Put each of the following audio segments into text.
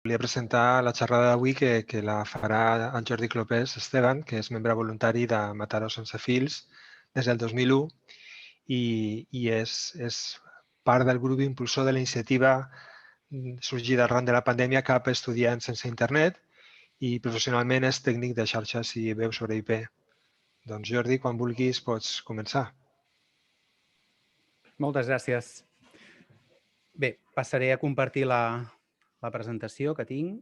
Volia presentar la xerrada d'avui que la farà en Jordi Clopés Esteban, que és membre voluntari de Mataró Sense Fils des del 2001 i és part del grup impulsor de la iniciativa sorgida arran de la pandèmia Cap a Estudiants Sense Internet i professionalment és tècnic de xarxes i veu sobre IP. Doncs Jordi, quan vulguis pots començar. Moltes gràcies. Bé, passaré a compartir la presentació que tinc.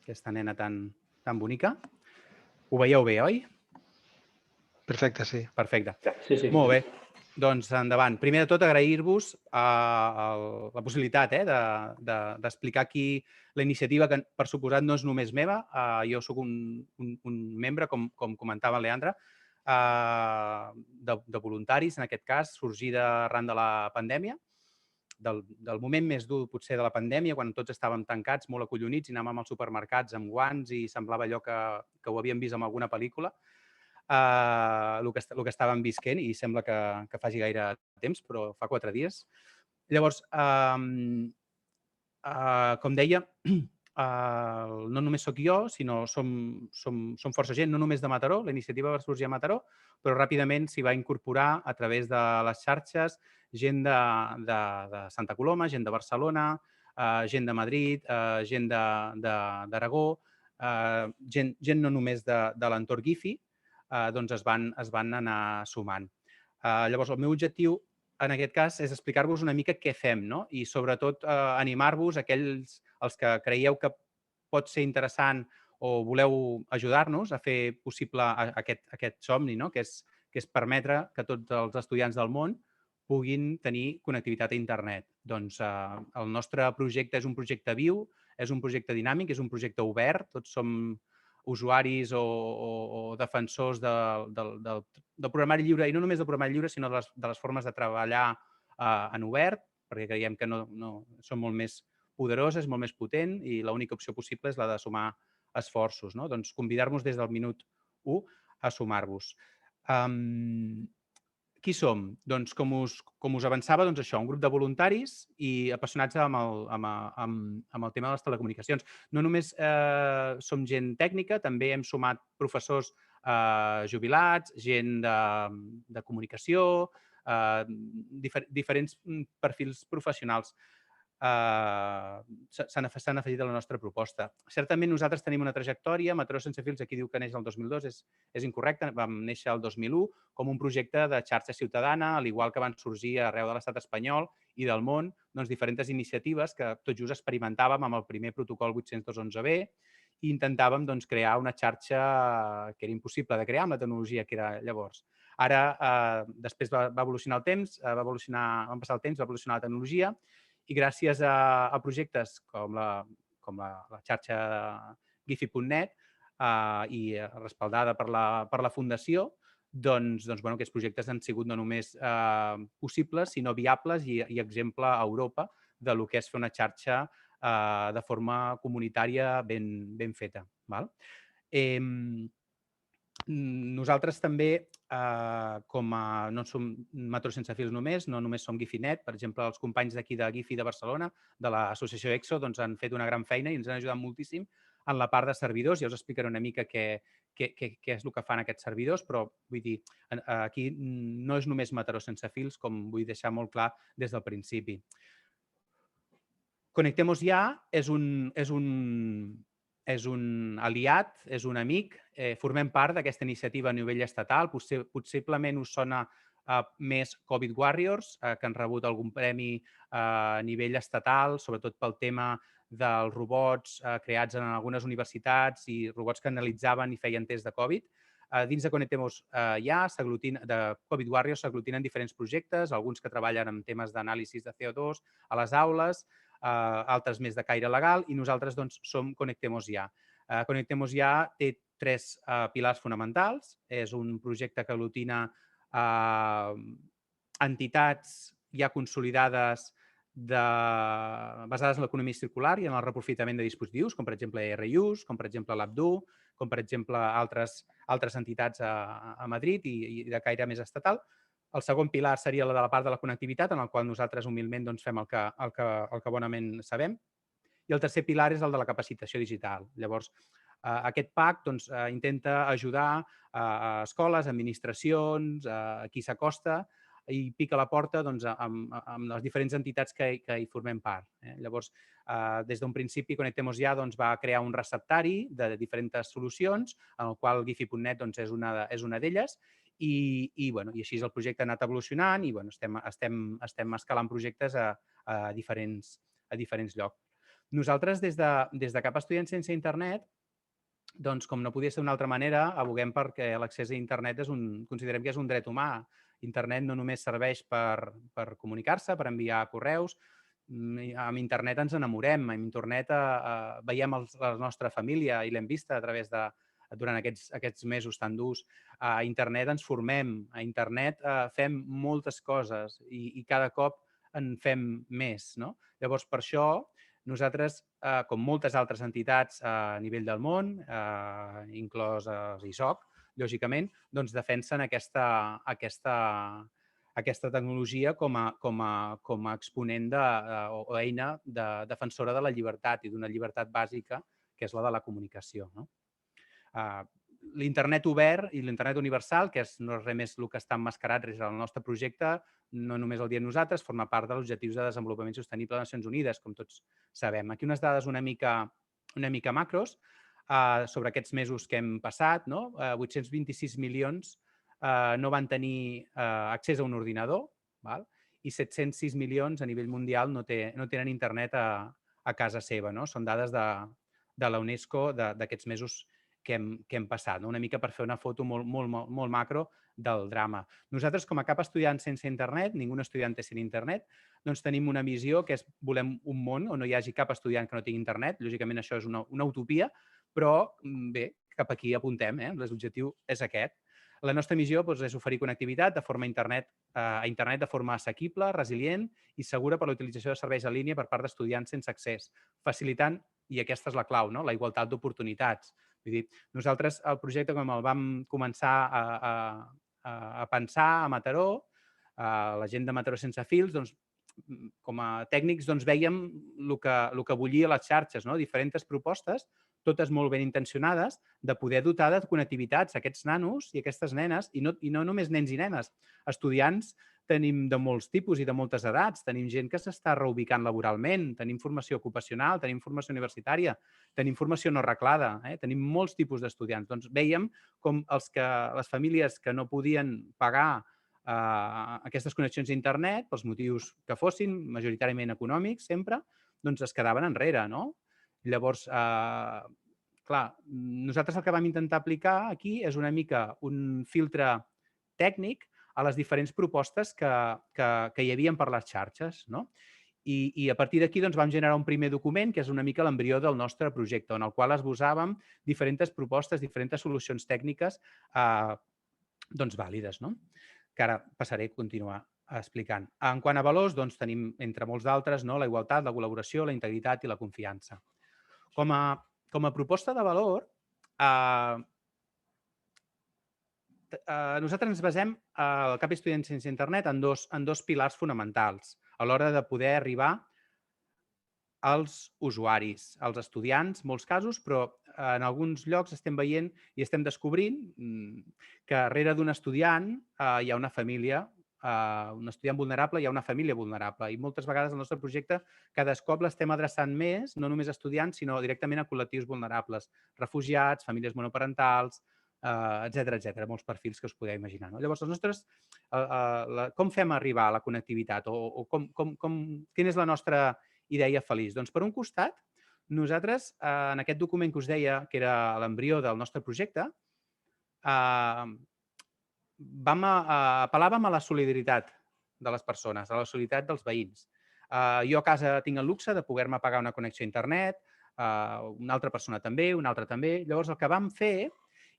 Aquesta nena tan bonica. Ho veieu bé, oi? Perfecte, sí. Perfecte. Sí. Molt bé. Doncs endavant. Primer de tot, agrair-vos la possibilitat d'explicar aquí la iniciativa, que per suposat no és només meva. Jo sóc un membre, com comentava el Leandre, de voluntaris, en aquest cas, sorgida arran de la pandèmia, del moment més dur potser de la pandèmia, quan tots estàvem tancats, molt acollonits, i anàvem als supermercats amb guants i semblava allò que ho havíem vist en alguna pel·lícula, el que estàvem visquent, i sembla que faci gaire temps, però fa 4 dies. Llavors, com deia, no només sóc jo, sinó som força gent, no només de Mataró, la iniciativa va sorgir a Mataró, però ràpidament s'hi va incorporar a través de les xarxes gent de Santa Coloma, gent de Barcelona, gent de Madrid, gent d'Aragó, gent no només de l'entorn GIFI, doncs es van anar sumant. Llavors, el meu objectiu en aquest cas és explicar-vos una mica què fem, no? I sobretot animar-vos, aquells els que creieu que pot ser interessant o voleu ajudar-nos a fer possible aquest somni, no? Que és permetre que tots els estudiants del món puguin tenir connectivitat a internet. Doncs el nostre projecte és un projecte viu, és un projecte dinàmic, és un projecte obert, tots som usuaris o defensors del programari lliure, i no només del programari lliure, sinó de les formes de treballar en obert, perquè creiem que són molt més poderoses, molt més potent, i l'única opció possible és la de sumar esforços. Doncs convidar-vos des del minut 1 a sumar-vos. Qui som? Doncs, com us avançava, doncs això, un grup de voluntaris i apassionats amb el tema de les telecomunicacions. No només som gent tècnica, també hem sumat professors jubilats, gent de comunicació, diferents perfils professionals s'han afegit a la nostra proposta. Certament nosaltres tenim una trajectòria. Mataró Sense Fils, aquí diu que neix el 2002, és incorrecte. Vam néixer el 2001 com un projecte de xarxa ciutadana, al igual que van sorgir arreu de l'estat espanyol i del món diferents iniciatives que tot just experimentàvem amb el primer protocol 802.11b i intentàvem crear una xarxa que era impossible de crear amb la tecnologia que era llavors. Ara, després va evolucionar el temps, van passar el temps, va evolucionar la tecnologia, i gràcies a projectes com la xarxa gifi.net i respaldada per la Fundació, doncs aquests projectes han sigut no només possibles, sinó viables i exemple a Europa del que és fer una xarxa de forma comunitària ben feta. Nosaltres també, no som Mataró Sense Fils només, no només som GIFI.net. Per exemple, els companys d'aquí de GIFI de Barcelona, de l'associació EXO, han fet una gran feina i ens han ajudat moltíssim en la part de servidors. Ja us explicaré una mica què és el que fan aquests servidors, però vull dir, aquí no és només Mataró Sense Fils, com vull deixar molt clar des del principi. Connectemos Ja és un aliat, és un amic, formem part d'aquesta iniciativa a nivell estatal. Possiblement us sona més Covid Warriors, que han rebut algun premi a nivell estatal, sobretot pel tema dels robots creats en algunes universitats i robots que analitzaven i feien tests de Covid. Dins de Connectemos Ja, de Covid Warriors, s'aglutinen diferents projectes, alguns que treballen en temes d'anàlisis de CO2 a les aules, altres més de caire legal, i nosaltres som Connectemos Ja. Connectemos Ja té 3 pilars fonamentals. És un projecte que aglutina entitats ja consolidades basades en l'economia circular i en el reprofitament de dispositius, com per exemple ERUs, com per exemple l'Abdu, com per exemple altres entitats a Madrid i de caire més estatal. El segon pilar seria la de la part de la connectivitat, en el qual nosaltres humilment doncs, fem el que bonament sabem. I el tercer pilar és el de la capacitació digital. Llavors, aquest PAC doncs, intenta ajudar a escoles, administracions, a qui s'acosta i pica la porta doncs, amb les diferents entitats que hi formem part. Llavors, des d'un principi, Conectemos Ja doncs, va crear un receptari de diferents solucions, en el qual Gifi.net doncs, és una d'elles, i així el projecte ha anat evolucionant i estem escalant projectes a diferents llocs. Nosaltres, des de Cap Estudiant Sense Internet, doncs, com no podia ser d'una altra manera, aboguem perquè l'accés a internet considerem que és un dret humà. Internet no només serveix per comunicar-se, per enviar correus. Amb internet ens enamorem, amb internet veiem la nostra família i l'hem vista durant aquests mesos tan durs. A internet ens formem, a internet fem moltes coses i cada cop en fem més. No? Llavors, per això, nosaltres, com moltes altres entitats a nivell del món, inclòs l'ISOC, lògicament, doncs defensen aquesta tecnologia com a exponent o eina defensora de la llibertat i d'una llibertat bàsica, que és la de la comunicació. No? L'internet obert i l'internet universal, que no és res més el que està emmascarat des del nostre projecte, no només el diem nosaltres, forma part dels Objectius de Desenvolupament Sostenible de les Nacions Unides, com tots sabem. Aquí unes dades una mica macros sobre aquests mesos que hem passat. 826 milions no van tenir accés a un ordinador i 706 milions a nivell mundial no tenen internet a casa seva. Són dades de la UNESCO d'aquests mesos que hem passat, una mica per fer una foto molt macro del drama. Nosaltres, com a Cap Estudiant Sense Internet, ningú estudiant sin internet, doncs tenim una missió que és volem un món on no hi hagi cap estudiant que no tingui internet. Lògicament, això és una utopia, però bé, cap aquí apuntem, l'objectiu és aquest. La nostra missió és oferir connectivitat a internet de forma assequible, resilient i segura per a la utilització de serveis en línia per part d'estudiants sense accés, facilitant, i aquesta és la clau, la igualtat d'oportunitats. Vull dir, nosaltres el projecte, com el vam començar a pensar a Mataró, la gent de Mataró Sense Fils, doncs, com a tècnics veiem el que bullia a les xarxes, diferents propostes, totes molt ben intencionades, de poder dotar de connectivitats a aquests nanos i aquestes nenes, i no només nens i nenes, estudiants tenim de molts tipus i de moltes edats, tenim gent que s'està reubicant laboralment, tenim formació ocupacional, tenim formació universitària, tenim formació no reglada, tenim molts tipus d'estudiants. Doncs veiem com les famílies que no podien pagar aquestes connexions a internet, pels motius que fossin, majoritàriament econòmics sempre, doncs es quedaven enrere, no? Llavors, clar, nosaltres el que vam intentar aplicar aquí és una mica un filtre tècnic a les diferents propostes que hi havia per les xarxes, no? I a partir d'aquí vam generar un primer document que és una mica l'embrió del nostre projecte, en el qual esbossàvem diferents propostes, diferents solucions tècniques vàlides, no? Que ara passaré a continuar explicant. En quant a valors, tenim, entre molts d'altres, la igualtat, la col·laboració, la integritat i la confiança. Com a proposta de valor, nosaltres ens basem al Cap Estudiant Sense Internet en dos pilars fonamentals a l'hora de poder arribar als usuaris, als estudiants, en molts casos, però en alguns llocs estem veient i estem descobrint que darrere d'un estudiant hi ha una família, un estudiant vulnerable, hi ha una família vulnerable. I moltes vegades el nostre projecte cada cop l'estem adreçant més, no només a estudiants, sinó directament a col·lectius vulnerables, refugiats, famílies monoparentals, etcètera, molts perfils que us podeu imaginar. Llavors, com fem arribar a la connectivitat o quina és la nostra idea feliç? Doncs, per un costat, nosaltres, en aquest document que us deia, que era l'embrió del nostre projecte, apel·làvem a la solidaritat de les persones, a la solidaritat dels veïns. Jo a casa tinc el luxe de poder-me pagar una connexió a internet, una altra persona també, una altra també. Llavors, el que vam fer,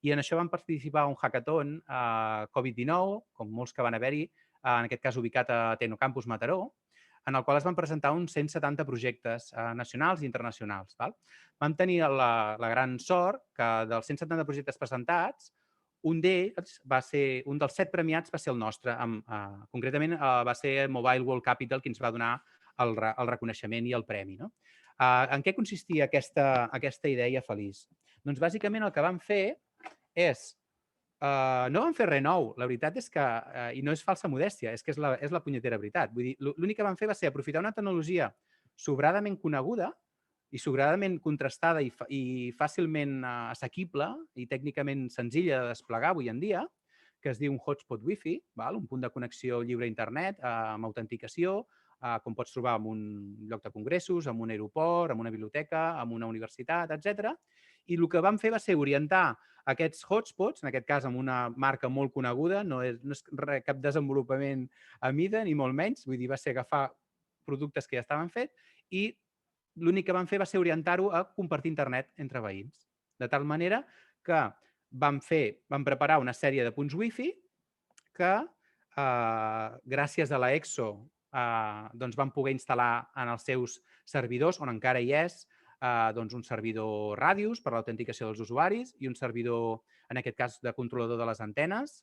i en això vam participar a un hackathon Covid-19, com molts que van haver-hi, en aquest cas ubicat a Tecnocampus Mataró, en el qual es van presentar uns 170 projectes nacionals i internacionals. Vam tenir la gran sort que dels 170 projectes presentats, un d'ells va ser, un dels 7 premiats va ser el nostre. Concretament va ser Mobile World Capital qui ens va donar el reconeixement i el premi. No? En què consistia aquesta idea feliç? Doncs bàsicament el que vam fer és, no vam fer res nou. La veritat és que, i no és falsa modèstia, és que és la punyetera veritat. Vull dir, l'únic que vam fer va ser aprofitar una tecnologia sobradament coneguda i sobradament contrastada i fàcilment assequible i tècnicament senzilla de desplegar avui en dia, que es diu un hotspot wifi, un punt de connexió lliure a internet amb autenticació, com pots trobar en un lloc de congressos, en un aeroport, en una biblioteca, en una universitat, etc. I el que vam fer va ser orientar aquests hotspots, en aquest cas amb una marca molt coneguda, no és cap desenvolupament a mida, ni molt menys, vull dir, va ser agafar productes que ja estaven fets i l'únic que vam fer va ser orientar-ho a compartir internet entre veïns. De tal manera que vam preparar una sèrie de punts wifi que, gràcies a l'EXO, doncs vam poder instal·lar en els seus servidors, on encara hi és, doncs un servidor Radius per l'autenticació dels usuaris i un servidor, en aquest cas, de controlador de les antenes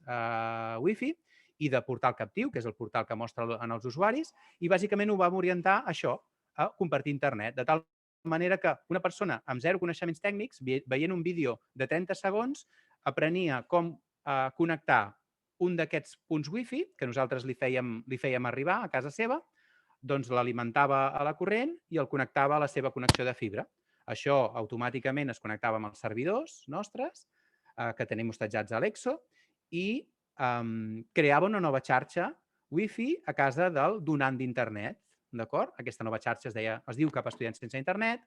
wifi i de portal captiu, que és el portal que mostra en els usuaris, i bàsicament ho vam orientar a això, a compartir internet, de tal manera que una persona amb 0 coneixements tècnics, veient un vídeo de 30 segons, aprenia com connectar un d'aquests punts wifi, que nosaltres li fèiem arribar a casa seva, doncs l'alimentava a la corrent i el connectava a la seva connexió de fibra. Això automàticament es connectava amb els servidors nostres, que tenim hostatjats a l'EXO, i creava una nova xarxa wifi a casa del donant d'internet. D'acord? Aquesta nova xarxa es diu Cap a Estudiants Sense Internet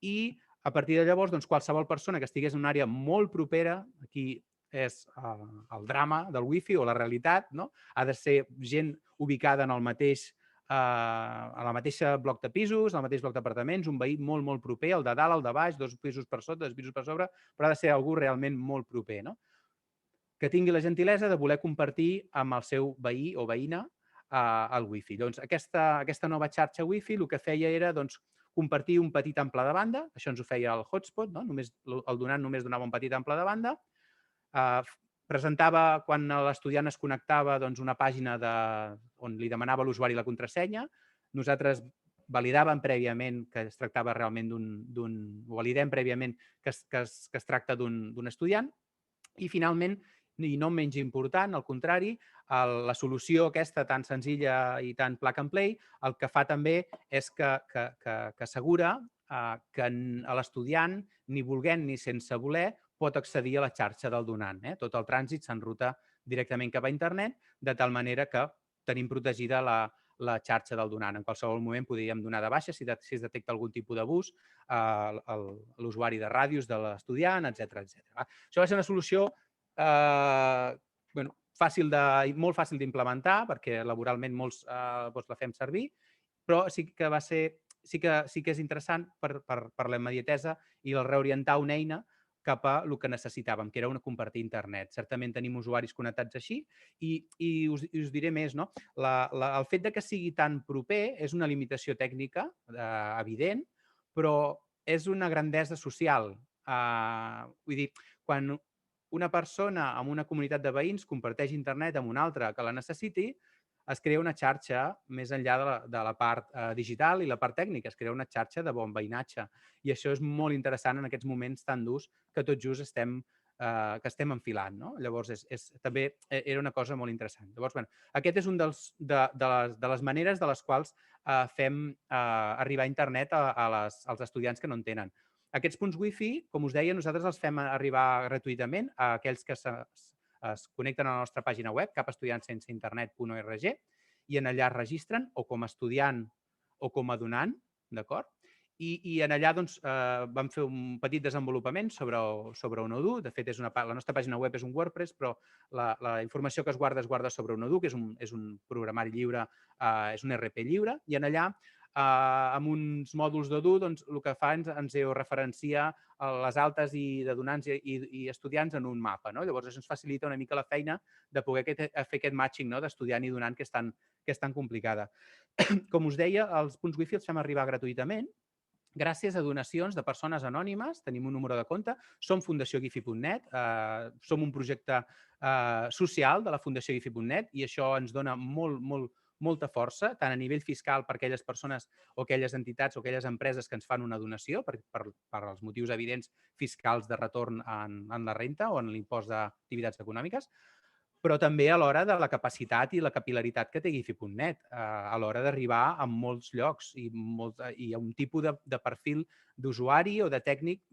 i a partir de llavors doncs, qualsevol persona que estigués en una àrea molt propera, aquí és el drama del wifi o la realitat, no? Ha de ser gent ubicada en el mateix a la mateixa bloc de pisos, al mateix bloc d'apartaments, un veí molt, molt proper, el de dalt, el de baix, 2 pisos per sota, 2 pisos per sobre, però ha de ser algú realment molt proper, no? Que tingui la gentilesa de voler compartir amb el seu veí o veïna el wifi. Llavors, aquesta nova xarxa wifi el que feia era doncs, compartir un petit ample de banda, això ens ho feia el hotspot, no? El donant només donava un petit ample de banda, presentava, quan l'estudiant es connectava, doncs, una pàgina on li demanava a l'usuari la contrasenya. Nosaltres validàvem prèviament que es tractava realment validem prèviament que es tracta d'un estudiant i, finalment, i no menys important, al contrari, la solució aquesta tan senzilla i tan plug and play, el que fa també és que assegura que l'estudiant, ni volent ni sense voler, pot accedir a la xarxa del donant. Tot el trànsit s'enruta directament cap a internet, de tal manera que tenim protegida la xarxa del donant. En qualsevol moment podríem donar de baixa si es detecta algun tipus d'abús a l'usuari de Radius de l'estudiant, etc. Això va ser una solució molt fàcil d'implementar, perquè laboralment molts la fem servir, però sí que és interessant per la immediatesa i el reorientar una eina cap a el que necessitàvem, que era compartir internet. Certament tenim usuaris connectats així i us diré més. No? El fet que sigui tan proper és una limitació tècnica evident, però és una grandesa social. Vull dir, quan una persona amb una comunitat de veïns comparteix internet amb una altra que la necessiti, es crea una xarxa més enllà de la part digital i la part tècnica, es crea una xarxa de bon veïnatge. I això és molt interessant en aquests moments tan durs que tot just estem enfilant. No? Llavors, també era una cosa molt interessant. Llavors, aquest és un de les maneres de les quals fem arribar a internet als estudiants que no en tenen. Aquests punts wifi, com us deia, nosaltres els fem arribar gratuïtament a aquells que es connecten a la nostra pàgina web, capaestudiantsenseinternet.org, i en allà es registren o com a estudiant o com a donant, d'acord? I en allà vam fer un petit desenvolupament sobre un Odoo. De fet, la nostra pàgina web és un WordPress, però la informació que es guarda sobre un Odoo, que és un programari lliure, és un RP lliure, i en allà amb uns mòduls d'Odoo, el que fa ens referencia les altes de donants i estudiants en un mapa. Llavors, això ens facilita una mica la feina de poder fer aquest matching d'estudiant i donant, que és tan complicada. Com us deia, els punts wifi els fem arribar gratuïtament gràcies a donacions de persones anònimes, tenim un número de compte, som Fundació Gifi.net, som un projecte social de la Fundació Gifi.net i això ens dona molta força, tant a nivell fiscal per aquelles persones o aquelles entitats o aquelles empreses que ens fan una donació per als motius evidents fiscals de retorn en la renta o en l'impost d'activitats econòmiques, però també a l'hora de la capacitat i la capil·laritat que té Gifi.net, a l'hora d'arribar a molts llocs i a un tipus de perfil d'usuari o de tècnic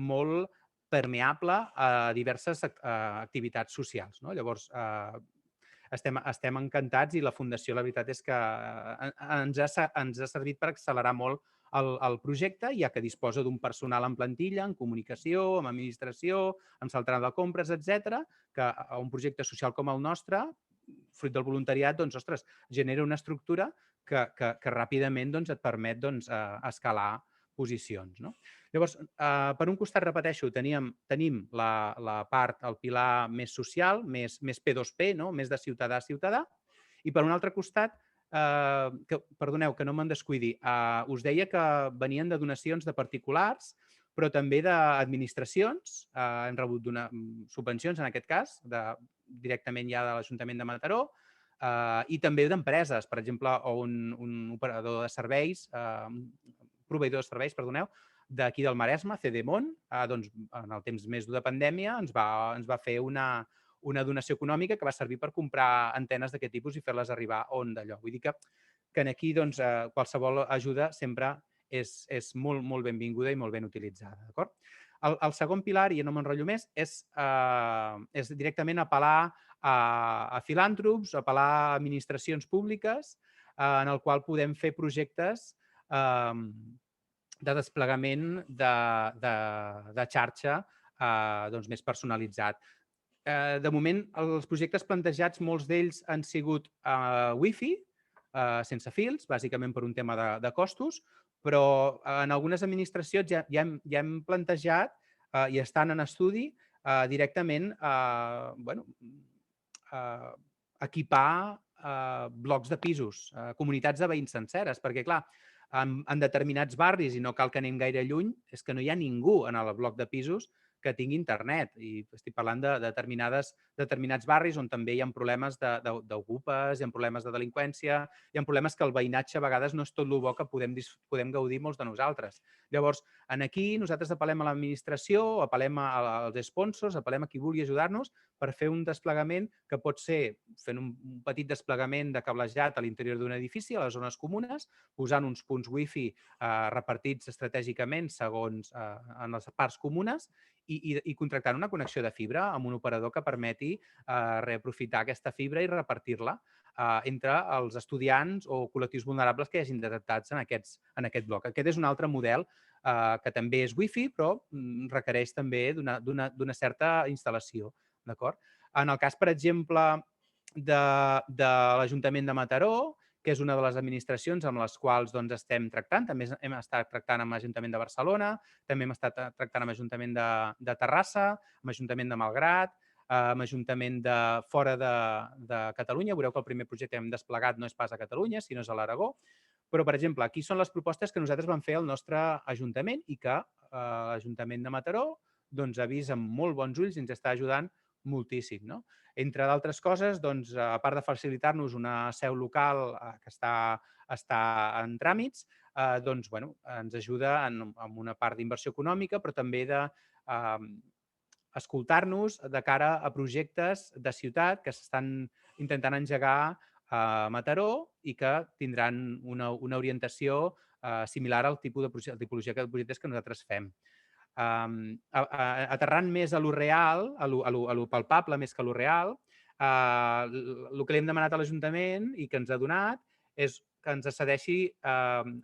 molt permeable a diverses activitats socials. No? Llavors, estem encantats i la Fundació, la veritat és que ens ha servit per accelerar molt el projecte, ja que disposa d'un personal en plantilla, en comunicació, en administració, en central de compres, etc, que a un projecte social com el nostre, fruit del voluntariat, doncs, ostres, genera una estructura que ràpidament doncs, et permet doncs, escalar posicions. No? Llavors, per un costat, repeteixo, tenim la part, el pilar més social, més P2P, no? Més de ciutadà a ciutadà, i per un altre costat, perdoneu, que no me'n descuidi, us deia que venien de donacions de particulars, però també d'administracions, hem rebut subvencions, en aquest cas, directament ja de l'Ajuntament de Mataró, i també d'empreses, per exemple, o un operador de serveis, proveïdor de serveis, perdoneu, d'aquí del Maresme, Cedemont, doncs, en el temps més dur de pandèmia, ens va fer una donació econòmica que va servir per comprar antenes d'aquest tipus i fer-les arribar on d'allò. Vull dir que aquí doncs, qualsevol ajuda sempre és molt benvinguda i molt ben utilitzada. D'acord? El segon pilar, i no m'enrotllo més, és directament apel·lar a filàntrops, apel·lar a administracions públiques, en el qual podem fer projectes de desplegament de xarxa doncs, més personalitzat. De moment, els projectes plantejats, molts d'ells han sigut Wi-Fi, sense fils, bàsicament per un tema de costos, però en algunes administracions ja hem plantejat i estan en estudi directament equipar blocs de pisos, comunitats de veïns senceres, perquè, clar, en determinats barris, i no cal que anem gaire lluny, és que no hi ha ningú en el bloc de pisos que tingui internet. I estic parlant de determinats barris on també hi ha problemes d'ocupes, hi ha problemes de delinqüència, hi ha problemes que el veïnatge a vegades no és tot el bo que podem gaudir molts de nosaltres. Llavors, aquí nosaltres apel·lem a l'administració, apel·lem als sponsors, apel·lem a qui vulgui ajudar-nos per fer un desplegament que pot ser fent un petit desplegament de cablejat a l'interior d'un edifici, a les zones comunes, posant uns punts wifi repartits estratègicament segons en les parts comunes i contractant una connexió de fibra amb un operador que permeti reaprofitar aquesta fibra i repartir-la entre els estudiants o col·lectius vulnerables que hi hagin detectats en aquest bloc. Aquest és un altre model que també és wifi, però requereix també d'una certa instal·lació. D'acord? En el cas, per exemple, de l'Ajuntament de Mataró, que és una de les administracions amb les quals doncs, estem tractant. També hem estat tractant amb l'Ajuntament de Barcelona, també hem estat tractant amb l'Ajuntament de Terrassa, amb l'Ajuntament de Malgrat, amb l'Ajuntament de fora de Catalunya. Veureu que el primer projecte que hem desplegat no és pas a Catalunya, sinó és a l'Aragó. Però, per exemple, aquí són les propostes que nosaltres vam fer al nostre Ajuntament i que l'Ajuntament de Mataró doncs, ha vist amb molt bons ulls i ens està ajudant moltíssim. No? Entre d'altres coses, doncs, a part de facilitar-nos una seu local que està en tràmits, doncs, bueno, ens ajuda amb una part d'inversió econòmica, però també d'escoltar-nos de cara a projectes de ciutat que s'estan intentant engegar a Mataró i que tindran una orientació similar al tipus de tipologia de projectes que nosaltres fem. Aterrant més a lo real, a lo palpable més que a lo real, el que li hem demanat a l'Ajuntament i que ens ha donat és que ens cedeixi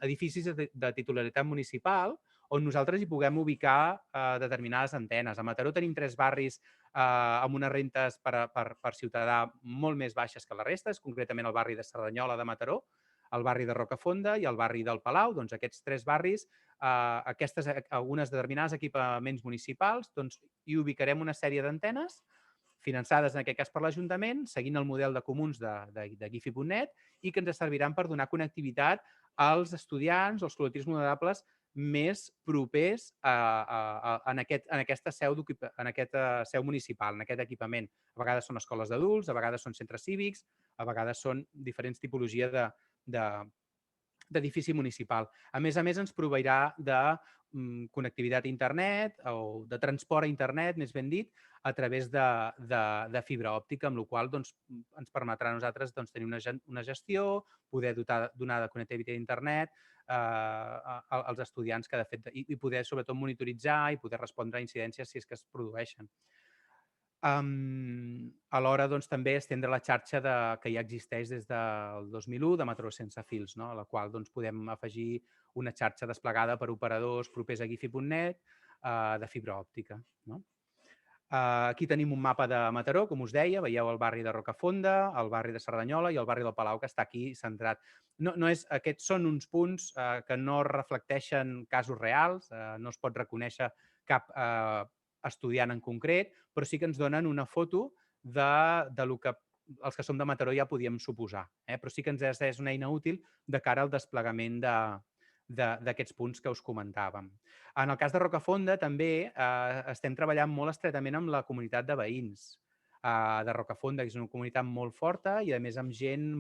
edificis de titularitat municipal on nosaltres hi puguem ubicar determinades antenes. A Mataró tenim 3 barris amb unes rentes per ciutadà molt més baixes que la resta, és concretament el barri de Cerdanyola de Mataró, el barri de Rocafonda i el barri del Palau. Doncs aquests 3 barris, algunes determinades equipaments municipals, doncs hi ubicarem una sèrie d'antenes finançades en aquest cas per l'Ajuntament, seguint el model de comuns de Gifi.net i que ens serviran per donar connectivitat als estudiants o als col·lectius vulnerables més propers en aquesta en aquesta seu municipal, en aquest equipament. A vegades són escoles d'adults, a vegades són centres cívics, a vegades són diferents tipologies d'edifici municipal. A més, ens proveirà de connectivitat a internet o de transport a internet, més ben dit, a través de fibra òptica, amb la qual cosa ens permetrà a nosaltres tenir una gestió, poder donar de connectivitat a internet als estudiants que, de fet, i poder, sobretot, monitoritzar i poder respondre a incidències si és que es produeixen. Alhora, també estendre la xarxa que ja existeix des del 2001 de Mataró sense fils, a la qual podem afegir una xarxa desplegada per operadors propers a gifi.net de fibra òptica. Aquí tenim un mapa de Mataró, com us deia, veieu el barri de Rocafonda, el barri de Cerdanyola i el barri del Palau, que està aquí centrat. Aquests són uns punts que no reflecteixen casos reals, no es pot reconèixer cap estudiant en concret, però sí que ens donen una foto del que els que som de Mataró ja podíem suposar. Però sí que ens és una eina útil de cara al desplegament d'aquests punts que us comentàvem. En el cas de Rocafonda també estem treballant molt estretament amb la comunitat de veïns de Rocafonda, que és una comunitat molt forta i, a més, amb gent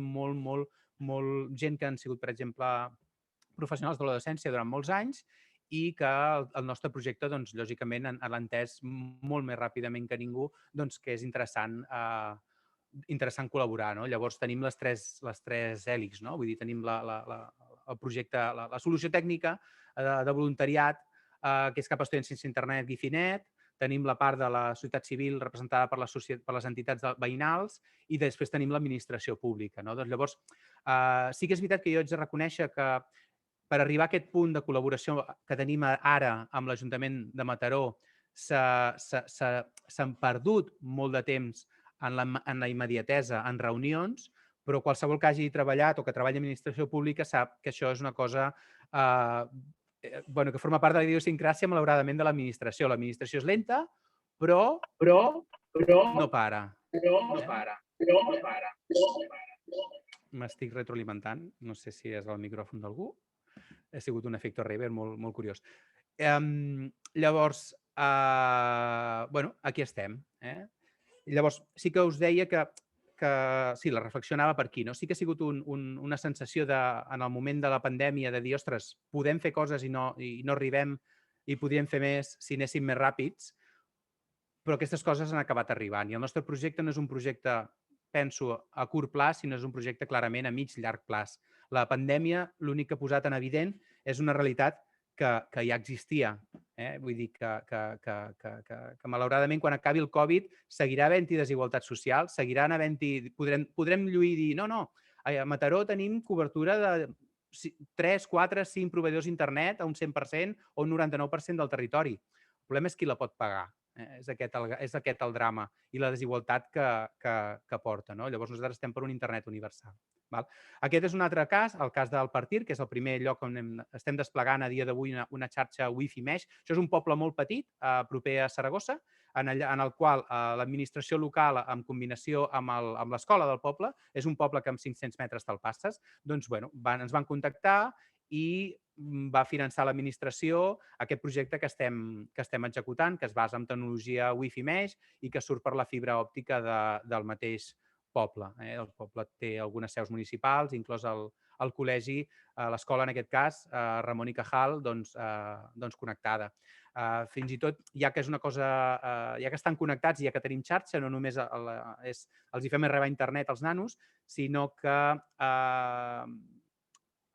gent que han sigut, per exemple, professionals de la docència durant molts anys i que el nostre projecte, lògicament, l'ha entès molt més ràpidament que ningú, que és interessant col·laborar. Llavors, tenim les tres hèlixs. Vull dir, tenim el projecte, la solució tècnica de voluntariat, que és cap a estudiants sense internet, Gifinet, tenim la part de la societat civil representada per les entitats veïnals i després tenim l'administració pública. Llavors, sí que és veritat que jo haig de reconèixer que per arribar a aquest punt de col·laboració que tenim ara amb l'Ajuntament de Mataró s'han perdut molt de temps en la immediatesa, en reunions, però qualsevol que hagi treballat o que treballi en administració pública sap que això és una cosa que forma part de la idiosincràsia, malauradament, de l'administració. L'administració és lenta, però no para. M'estic retroalimentant. No sé si és el micròfon d'algú. Ha sigut un efecte reverb molt curiós. Llavors, aquí estem. Llavors, sí que us deia que sí, la reflexionava per aquí. Sí que ha sigut una sensació en el moment de la pandèmia de dir, ostres, podem fer coses i no arribem i podríem fer més si anéssim més ràpids, però aquestes coses han acabat arribant. I el nostre projecte no és un projecte, penso, a curt plaç, sinó és un projecte clarament a mig-llarg plaç. La pandèmia l'únic que ha posat en evident és una realitat que ja existia. Vull dir que malauradament, quan acabi el Covid, seguirà havent-hi desigualtat social, seguiran havent-hi... Podrem lluir i dir, no, a Mataró tenim cobertura de 3, 4, 5 proveïdors d'internet a un 100% o un 99% del territori. El problema és qui la pot pagar. És aquest el drama i la desigualtat que porta. Llavors, nosaltres estem per un internet universal. Aquest és un altre cas, el cas del Partir, que és el primer lloc on estem desplegant a dia d'avui una xarxa Wi-Fi Mesh. Això és un poble molt petit, proper a Saragossa, en el qual l'administració local, en combinació amb l'escola del poble, és un poble que amb 500 metres te'l passes, ens van contactar i va finançar l'administració aquest projecte que estem executant, que es basa en tecnologia Wi-Fi Mesh i que surt per la fibra òptica del mateix poble. El poble té algunes seus municipals, inclòs el col·legi, l'escola en aquest cas, Ramon i Cajal, connectada. Fins i tot, ja que és una cosa, ja que estan connectats i ja que tenim xarxa, no només els hi fem arribar a internet als nanos, sinó que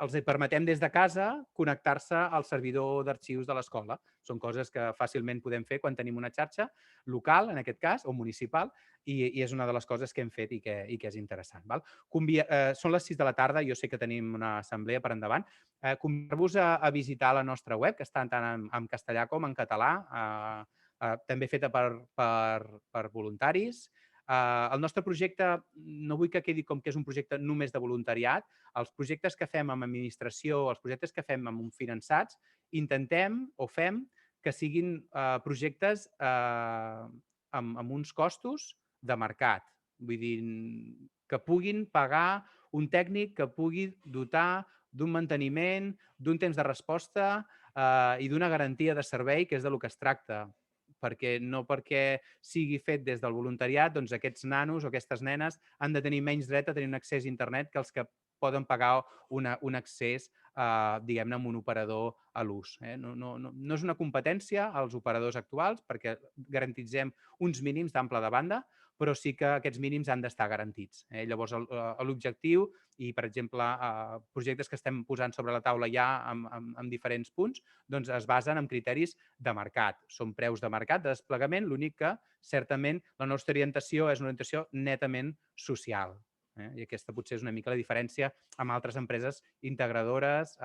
els permetem des de casa connectar-se al servidor d'arxius de l'escola. Són coses que fàcilment podem fer quan tenim una xarxa local, en aquest cas, o municipal, i és una de les coses que hem fet i que és interessant. Són les 6 de la tarda, jo sé que tenim una assemblea per endavant. Convidar-vos a visitar la nostra web, que està tant en castellà com en català, també feta per voluntaris. El nostre projecte, no vull que quedi com que és un projecte només de voluntariat. Els projectes que fem amb administració, els projectes que fem amb finançats, intentem o fem que siguin projectes amb uns costos de mercat. Vull dir, que puguin pagar un tècnic que pugui dotar d'un manteniment, d'un temps de resposta i d'una garantia de servei, que és del que es tracta. Perquè no perquè sigui fet des del voluntariat, doncs aquests nanos o aquestes nenes han de tenir menys dret a tenir un accés a internet que els que poden pagar un accés, diguem-ne, amb un operador a l'ús. No és una competència als operadors actuals perquè garantitzem uns mínims d'ample de banda, però sí que aquests mínims han d'estar garantits. Llavors, l'objectiu i, per exemple, projectes que estem posant sobre la taula ja en diferents punts, doncs es basen en criteris de mercat. Són preus de mercat, de desplegament, l'únic que, certament, la nostra orientació és una orientació netament social. I aquesta potser és una mica la diferència amb altres empreses integradores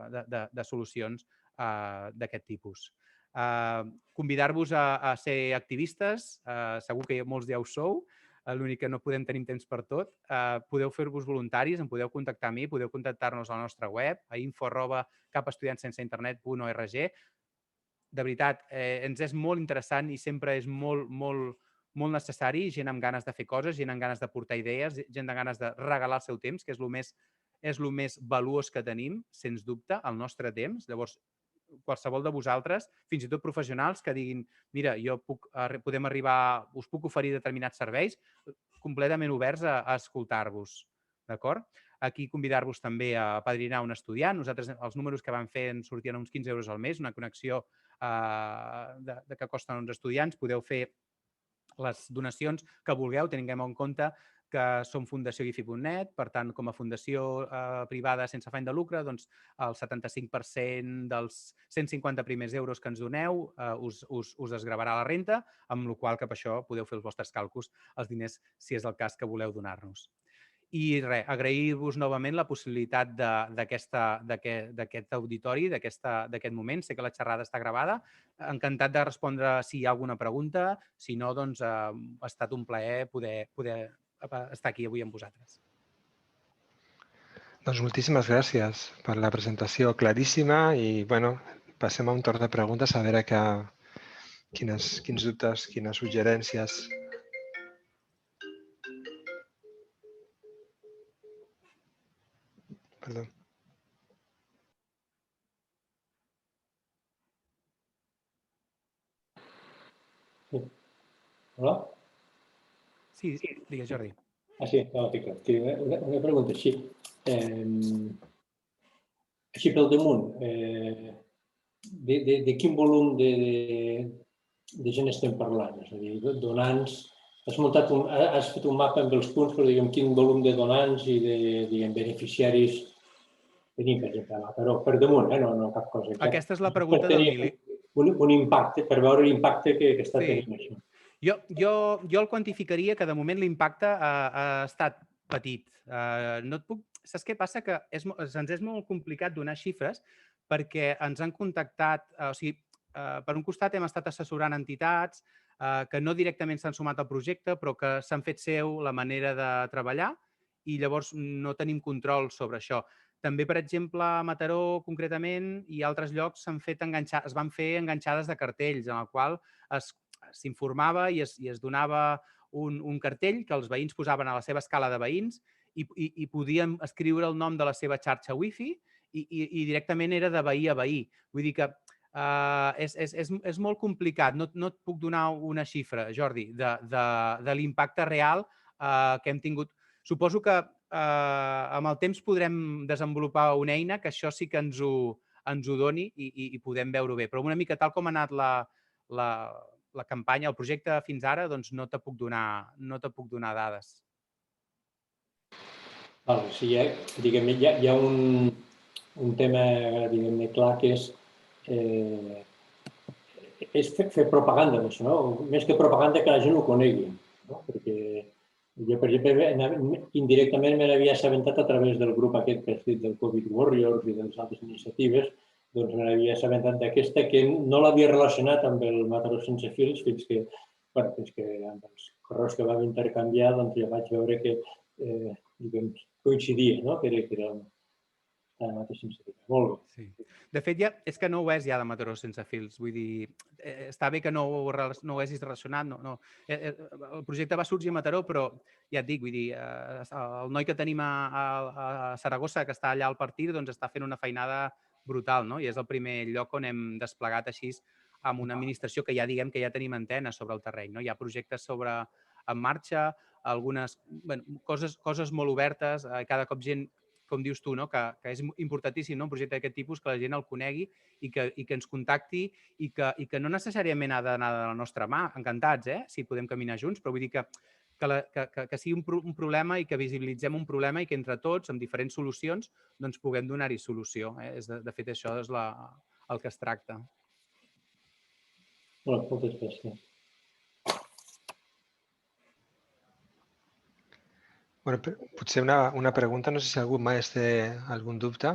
de solucions d'aquest tipus. Convidar-vos a ser activistes, segur que molts ja ho sou, l'únic que no podem tenir temps per tot. Podeu fer-vos voluntaris, em podeu contactar a mi, podeu contactar-nos a la nostra web, a info@capestudiantsenseinternet.org. De veritat, ens és molt interessant i sempre és molt necessari, gent amb ganes de fer coses, gent amb ganes de portar idees, gent amb ganes de regalar el seu temps, que és el més valuós que tenim, sens dubte, el nostre temps. Llavors, qualsevol de vosaltres, fins i tot professionals que diguin mira, podem arribar, us puc oferir determinats serveis, completament oberts a escoltar-vos. D'acord? Aquí convidar-vos també a apadrinar un estudiant. Nosaltres, els números que vam fer ens sortien uns 15 euros al mes, una connexió que costen uns estudiants. Podeu fer les donacions que vulgueu, tinguem en compte que som Fundació Gifi.net, per tant, com a fundació privada sense afany de lucre, doncs el 75% dels 150 primers euros que ens doneu us es gravarà la renta, amb la qual cosa per això podeu fer els vostres càlculs, els diners, si és el cas que voleu donar-nos. I res, agrair-vos novament la possibilitat d'aquest auditori, d'aquest moment. Sé que la xerrada està gravada. Encantat de respondre si hi ha alguna pregunta. Si no, doncs ha estat un plaer poder estar aquí avui amb vosaltres. Doncs moltíssimes gràcies per la presentació claríssima i, bueno, passem a un torn de preguntes a veure quins dubtes, quines suggerències. Perdó. Hola? Sí, digues, Jordi. Sí, no, una pregunta, així. Així pel damunt, de quin volum de gent estem parlant? És a dir, donants... Has fet un mapa amb els punts, però diguem quin volum de donants i de beneficiaris tenim, per exemple, a Mataró. Per damunt, no cap cosa. Aquesta és la pregunta del Mili. Un impacte, per veure l'impacte que està tenint això. Jo el quantificaria que de moment l'impacte ha estat petit. No et puc... Saps què passa? Que ens és molt complicat donar xifres perquè ens han contactat... O sigui, per un costat hem estat assessorant entitats que no directament s'han sumat al projecte però que s'han fet seu la manera de treballar i llavors no tenim control sobre això. També, per exemple, a Mataró, concretament, i altres llocs es van fer enganxades de cartells en el qual s'informava i es donava un cartell que els veïns posaven a la seva escala de veïns i podien escriure el nom de la seva xarxa wifi i directament era de veí a veí. Vull dir que és molt complicat. No et puc donar una xifra, Jordi, de l'impacte real que hem tingut. Suposo que amb el temps podrem desenvolupar una eina que això sí que ens ho doni i podem veure-ho bé. Però una mica tal com ha anat la campanya, el projecte fins ara, doncs no te puc donar dades. Sí, hi ha un tema, diguem-ne, clar, que és fer propaganda d'això, no? Més que propaganda, que la gent ho conegui, no? Perquè jo, per exemple, indirectament me n'havia assabentat a través del grup aquest que has dit del Covid Warriors i de les altres iniciatives, doncs me n'havia assabentat d'aquesta que no l'havia relacionat amb el Mataró sense fils fins que amb els correus que vam intercanviar doncs ja vaig veure que coincidia, no? Que era Ara mateix sense fils. Molt bé. Sí. De fet, és que no ho és ja de Mataró sense fils. Vull dir, està bé que no ho hagis relacionat. El projecte va sorgir a Mataró, però ja et dic, vull dir, el noi que tenim a Saragossa, que està allà al partit, doncs està fent una feinada brutal, no? I és el primer lloc on hem desplegat així amb una administració que ja diguem que ja tenim antenes sobre el terreny, no? Hi ha projectes en marxa, algunes coses molt obertes, cada cop gent, com dius tu, no? que és importantíssim, no? Un projecte d'aquest tipus, que la gent el conegui i que ens contacti i que no necessàriament ha d'anar de la nostra mà, encantats, si podem caminar junts, però vull dir que sigui un problema i que visibilitzem un problema i que entre tots, amb diferents solucions, doncs puguem donar-hi solució. De fet, això és el que es tracta. Moltes gràcies. Bueno, potser una pregunta, no sé si algú més té algun dubte.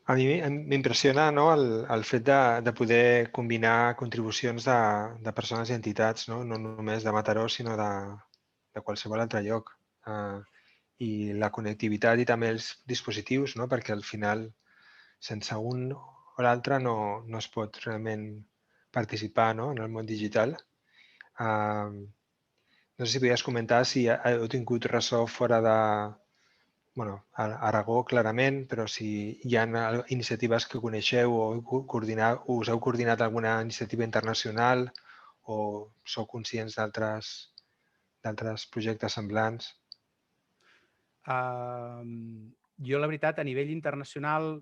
A mi m'impressiona, no, el fet de poder combinar contribucions de persones i entitats, no només de Mataró, sinó de qualsevol altre lloc. I la connectivitat i també els dispositius, no? Perquè al final, sense un o l'altre, no es pot realment participar, no? En el món digital. No sé si podies comentar si heu tingut ressò fora de... Bueno, a Aragó, clarament, però si hi ha iniciatives que coneixeu o us heu coordinat alguna iniciativa internacional o sou conscients d'altres projectes semblants? Jo, la veritat, a nivell internacional,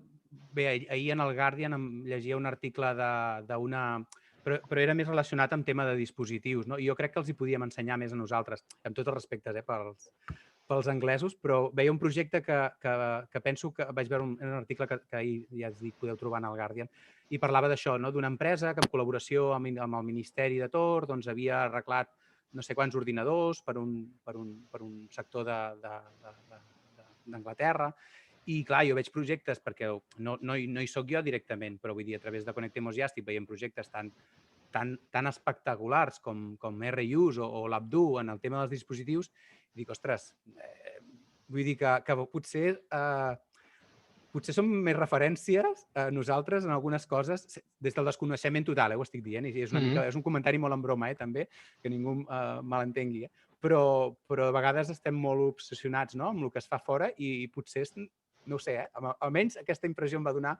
bé, ahir en el Guardian em llegia un article d'una... Però era més relacionat amb tema de dispositius, no? I jo crec que els hi podíem ensenyar més a nosaltres, amb tots els respectes pels anglesos, però veia un projecte que penso que vaig veure un article que ahir, ja us dic, podeu trobar en el Guardian, i parlava d'això, no? D'una empresa que en col·laboració amb el Ministeri de Tor doncs, havia arreglat no sé quants ordinadors per un sector d'Anglaterra. I, clar, jo veig projectes, perquè no hi soc jo directament, però vull dir, a través de Connectemos ja estic veient projectes tan espectaculars com RUs o l'Abdu en el tema dels dispositius, i dic, ostres, vull dir que potser som més referències nosaltres en algunes coses des del desconeixement total, ho estic dient, i és un comentari molt en broma, també, que ningú malentengui, però a vegades estem molt obsessionats amb el que es fa fora i potser, no ho sé, almenys aquesta impressió em va donar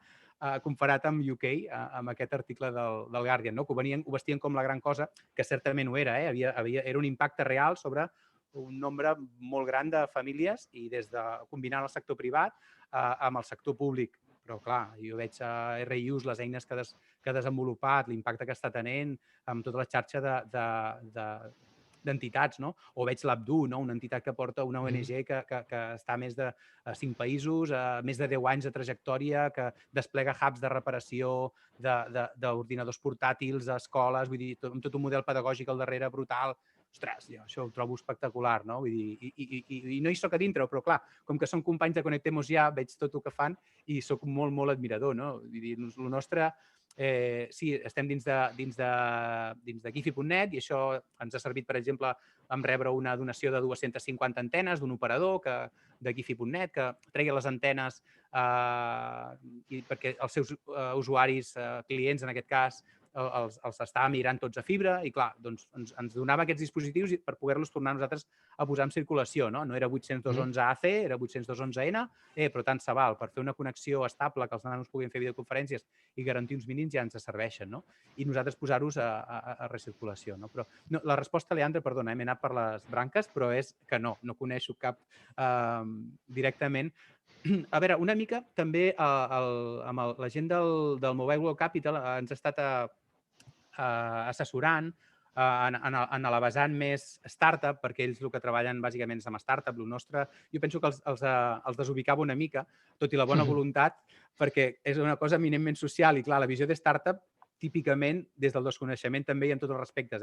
comparat amb UK, amb aquest article del Guardian, que ho vestien com la gran cosa, que certament ho era, era un impacte real sobre un nombre molt gran de famílies i des de combinar el sector privat amb el sector públic. Però, clar, jo veig a RIUs les eines que ha desenvolupat, l'impacte que està tenint amb tota la xarxa d'entitats, no? O veig l'Abdu, una entitat que porta una ONG que està a més de 5 països, més de 10 anys de trajectòria, que desplega hubs de reparació d'ordinadors portàtils a escoles, vull dir, amb tot un model pedagògic al darrere brutal. Ostres, jo això ho trobo espectacular, no? Vull dir, i no hi soc a dintre, però clar, com que som companys de Connectemos ja, veig tot el que fan i soc molt, molt admirador, no? Vull dir, el nostre... sí, estem dins de Gifi.net i això ens ha servit, per exemple, vam rebre una donació de 250 antenes d'un operador de Gifi.net que treia les antenes perquè els seus usuaris, clients en aquest cas, els estava migrant tots a fibra i, clar, doncs ens donava aquests dispositius per poder-los tornar nosaltres a posar en circulació, no? No era 802.11ac, era 802.11n, però tant se val. Per fer una connexió estable, que els nanos puguin fer videoconferències i garantir uns mínims ja ens serveixen, no? I nosaltres posar-los a recirculació, no? Però la resposta, Leandre, perdona, m'he anat per les branques, però és que no coneixo cap directament. A veure, una mica també amb la gent del Mobile World Capital ens ha estat assessorant en la vessant més startup, perquè ells el que treballen bàsicament és amb startup, el nostre, jo penso que els desubicava una mica, tot i la bona voluntat, perquè és una cosa eminentment social i, clar, la visió de startup típicament, des del desconeixement també i en tots els respectes,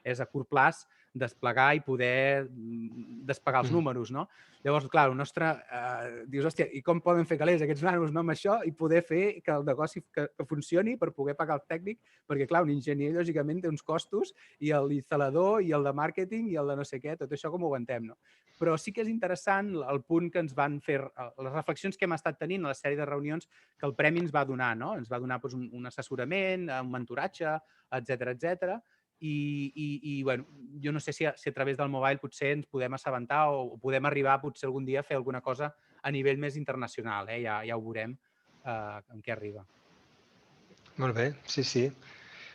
és a curt plaç, desplegar i poder desplegar els números, no? Llavors, clar, el nostre... dius, hòstia, i com poden fer calés aquests nanos amb això i poder fer que el negoci que funcioni per poder pagar el tècnic? Perquè, clar, un enginyer, lògicament, té uns costos i l'instal·lador i el de màrqueting i el de no sé què, tot això com ho aguantem, no? Però sí que és interessant el punt que ens van fer, les reflexions que hem estat tenint a la sèrie de reunions que el Premi ens va donar, no? Ens va donar doncs, un assessorament, un mentoratge, etc. I bueno, jo no sé si a través del mobile potser ens podem assabentar o podem arribar potser algun dia a fer alguna cosa a nivell més internacional. Ja ho veurem en què arriba. Molt bé, sí, sí.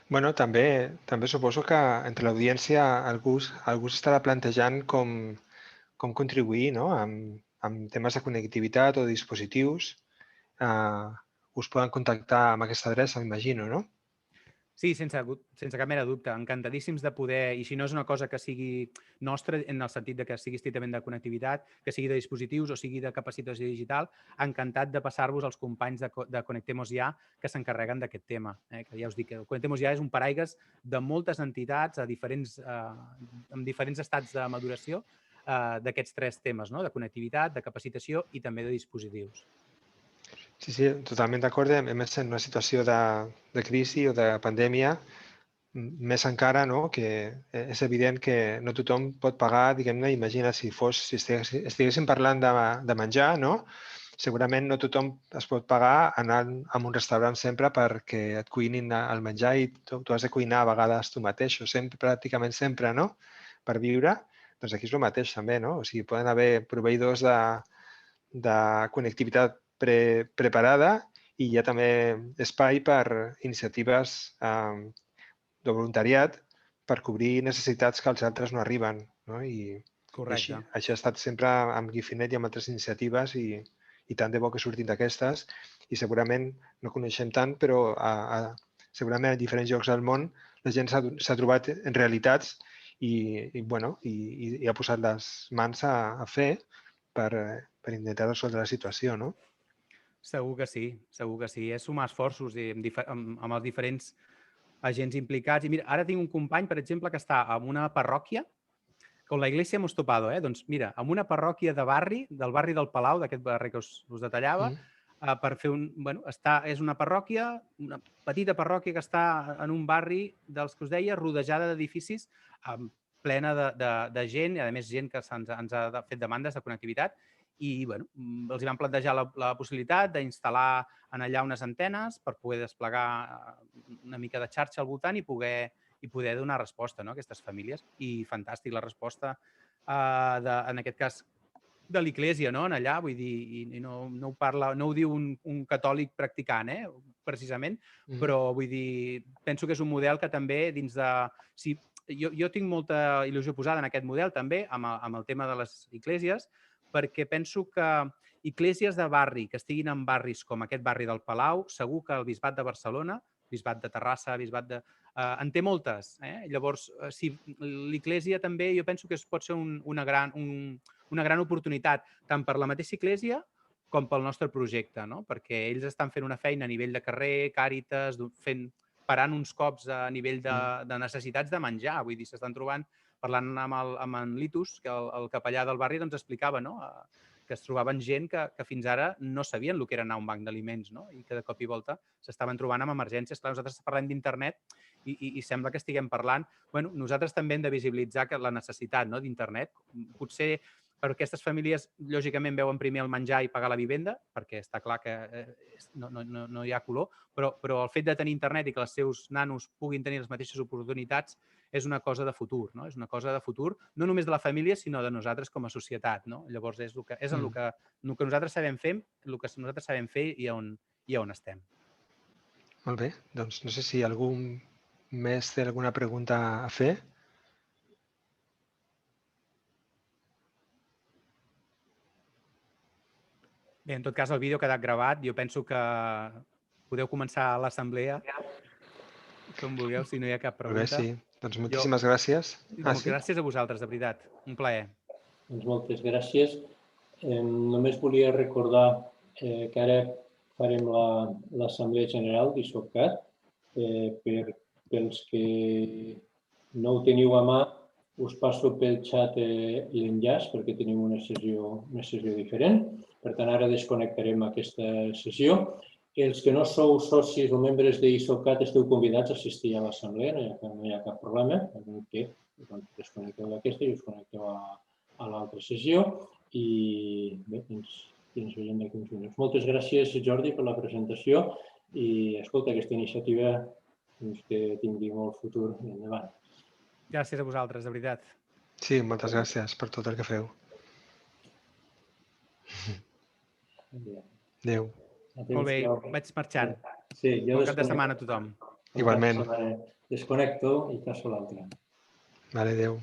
Bueno, també suposo que entre l'audiència algú s'estarà plantejant com contribuir, no? amb temes de connectivitat o dispositius. Us poden contactar amb aquesta adreça, m'imagino, no? Sí, sense cap mena de dubte. Encantadíssims de poder, i si no és una cosa que sigui nostra, en el sentit de que sigui estrictament de connectivitat, que sigui de dispositius o sigui de capacitació digital, encantat de passar-vos als companys de Connectemos Ja que s'encarreguen d'aquest tema. Que ja us dic que Connectemos Ja és un paraigües de moltes entitats amb diferents estats de maduració d'aquests 3 temes, no? De connectivitat, de capacitació i també de dispositius. Sí, sí, totalment d'acord. A més, en una situació de crisi o de pandèmia, més encara, no? Que és evident que no tothom pot pagar, diguem-ne, imagina si estiguéssim parlant de menjar, no? Segurament no tothom es pot pagar anant a un restaurant sempre perquè et cuinin el menjar i tu has de cuinar a vegades tu mateix, o sempre, pràcticament sempre, no? Per viure. Doncs aquí és el mateix també, no? O sigui, poden haver proveïdors de connectivitat preparada i hi ha també espai per iniciatives de voluntariat per cobrir necessitats que als altres no arriben. No? I Correcte. Així ha estat sempre amb Guifinet i amb altres iniciatives i tant de bo que surtin d'aquestes. I segurament no coneixem tant, però segurament a diferents llocs del món la gent s'ha trobat en realitats i ha posat les mans a fer per intentar resoldre la situació, no? Segur que sí, segur que sí. És sumar esforços amb els diferents agents implicats. I mira, ara tinc un company, per exemple, que està en una parròquia, con la iglesia hemos topado, doncs mira, en una parròquia del barri del Palau, d'aquest barri que us detallava, per fer és una parròquia, una petita parròquia que està en un barri dels que us deia, rodejada d'edificis, plena de gent, i a més gent que ens ha fet demandes de connectivitat, i els van plantejar la possibilitat d'instal·lar en allà unes antenes per poder desplegar una mica de xarxa al voltant i poder donar resposta a aquestes famílies. I fantàstic la resposta, en aquest cas, de l'Església, en allà, vull dir, i no ho diu un catòlic practicant, precisament, però vull dir, penso que és un model que també dins de... Jo tinc molta il·lusió posada en aquest model també, amb el tema de les esglésies, perquè penso que esglésies de barri que estiguin en barris com aquest barri del Palau, segur que el Bisbat de Barcelona, Bisbat de Terrassa, Bisbat de... en té moltes. Llavors, si l'Església també jo penso que pot ser una gran oportunitat, tant per la mateixa Església com pel nostre projecte, no? Perquè ells estan fent una feina a nivell de carrer, Càritas, parant uns cops a nivell de necessitats de menjar. Vull dir, s'estan trobant, parlant amb en Litus, que el capellà del barri doncs explicava, no? Que es trobaven gent que fins ara no sabien el que era anar a un banc d'aliments, no? I que de cop i volta s'estaven trobant amb emergències. Clar, nosaltres parlem d'internet i sembla que estiguem parlant... Nosaltres també hem de visibilitzar la necessitat d'internet. Potser per aquestes famílies, lògicament, veuen primer el menjar i pagar la vivenda, perquè està clar que no hi ha color, però el fet de tenir internet i que els seus nanos puguin tenir les mateixes oportunitats és una cosa de futur, no? És una cosa de futur, no només de la família, sinó de nosaltres com a societat, no? Llavors, és en el que nosaltres sabem fer, el que nosaltres sabem fer i on estem. Molt bé, doncs no sé si algú més té alguna pregunta a fer. Bé, en tot cas, el vídeo ha quedat gravat. Jo penso que podeu començar l'assemblea com vulgueu, si no hi ha cap pregunta. Molt bé, sí. Doncs moltíssimes gràcies. Gràcies a vosaltres, de veritat. Un plaer. Doncs moltes gràcies. Només volia recordar que ara farem l'Assemblea General d'ISOCAT. Pels que no ho teniu a mà, us passo pel xat l'enllaç perquè tenim una sessió diferent. Per tant, ara desconnectarem aquesta sessió. Els que no sou socis o membres d'ISOCAT esteu convidats a assistir a l'assemblea, no hi ha cap problema. Desconnecteu d'aquesta i us connecteu a l'altra sessió. I bé, ens veiem d'aquí uns minuts. Moltes gràcies, Jordi, per la presentació i, escolta, aquesta iniciativa que tingui molt futur endavant. Gràcies a vosaltres, de veritat. Sí, moltes gràcies per tot el que feu. Adéu. Molt bé, vaig marxant. Sí, jo bon cap de setmana a tothom. Igualment. Desconnecto i passo l'altre. Vale, adéu.